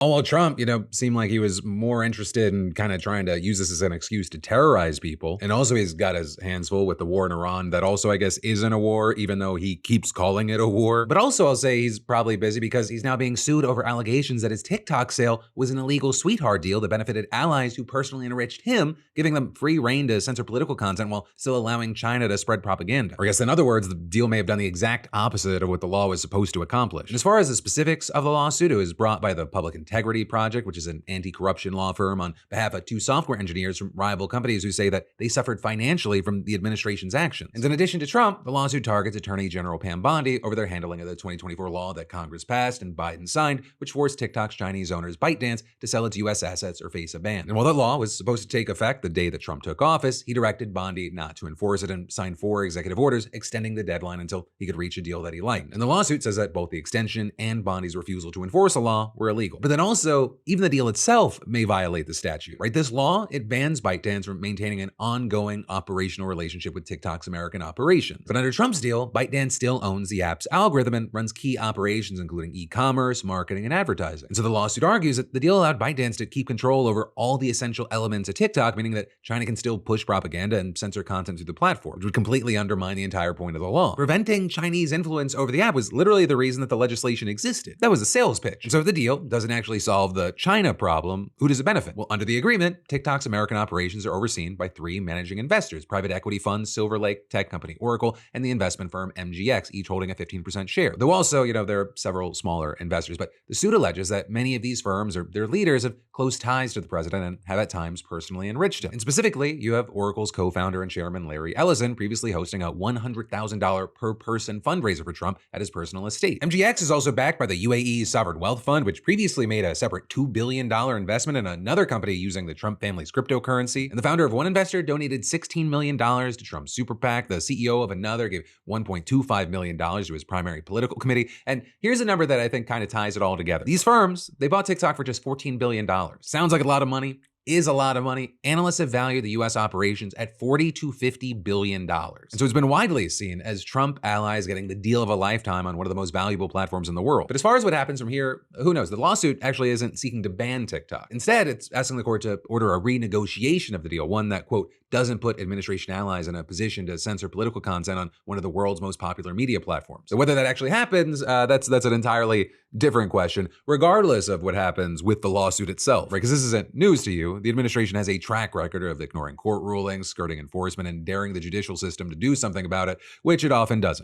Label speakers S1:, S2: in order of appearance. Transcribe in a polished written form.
S1: All while Trump, seemed like he was more interested in kind of trying to use this as an excuse to terrorize people. And also he's got his hands full with the war in Iran that also, I guess, isn't a war, even though he keeps calling it a war. But also I'll say he's probably busy because he's now being sued over allegations that his TikTok sale was an illegal sweetheart deal that benefited allies who personally enriched him, giving them free reign to censor political content while still allowing China to spread propaganda. Or I guess in other words, the deal may have done the exact opposite of what the law was supposed to accomplish. And as far as the specifics of the lawsuit, it was brought by the Public Integrity Project, which is an anti-corruption law firm, on behalf of two software engineers from rival companies who say that they suffered financially from the administration's actions. And in addition to Trump, the lawsuit targets Attorney General Pam Bondi over their handling of the 2024 law that Congress passed and Biden signed, which forced TikTok's Chinese owners ByteDance to sell its U.S. assets or face a ban. And while that law was supposed to take effect the day that Trump took office, he directed Bondi not to enforce it and signed 4 executive orders extending the deadline until he could reach a deal that he liked. And the lawsuit says that both the extension and Bondi's refusal to enforce the law were illegal. But then also, even the deal itself may violate the statute, right? This law, it bans ByteDance from maintaining an ongoing operational relationship with TikTok's American operations. But under Trump's deal, ByteDance still owns the app's algorithm and runs key operations, including e-commerce, marketing, and advertising. And so the lawsuit argues that the deal allowed ByteDance to keep control over all the essential elements of TikTok, meaning that China can still push propaganda and censor content through the platform, which would completely undermine the entire point of the law. Preventing Chinese influence over the app was literally the reason that the legislation existed. That was a sales pitch. And so if the deal doesn't actually solve the China problem, who does it benefit? Well, under the agreement, TikTok's American operations are overseen by 3 managing investors: private equity funds, Silver Lake, tech company Oracle, and the investment firm MGX, each holding a 15% share. Though also, there are several smaller investors, but the suit alleges that many of these firms or their leaders have close ties to the president and have at times personally enriched him. And specifically, you have Oracle's co-founder and chairman Larry Ellison previously hosting a $100,000 per person fundraiser for Trump at his personal estate. MGX is also backed by the UAE Sovereign Wealth Fund, which previously made a separate $2 billion investment in another company using the Trump family's cryptocurrency. And the founder of one investor donated $16 million to Trump's super PAC. The CEO of another gave $1.25 million to his primary political committee. And here's a number that I think kind of ties it all together. These firms, they bought TikTok for just $14 billion. Sounds like a lot of money. Is a lot of money. Analysts have valued the U.S. operations at $40 to $50 billion. And so it's been widely seen as Trump allies getting the deal of a lifetime on one of the most valuable platforms in the world. But as far as what happens from here, who knows? The lawsuit actually isn't seeking to ban TikTok. Instead, it's asking the court to order a renegotiation of the deal, one that, quote, doesn't put administration allies in a position to censor political content on one of the world's most popular media platforms. So whether that actually happens, that's an entirely different question, regardless of what happens with the lawsuit itself, right? Because this isn't news to you. The administration has a track record of ignoring court rulings, skirting enforcement, and daring the judicial system to do something about it, which it often doesn't.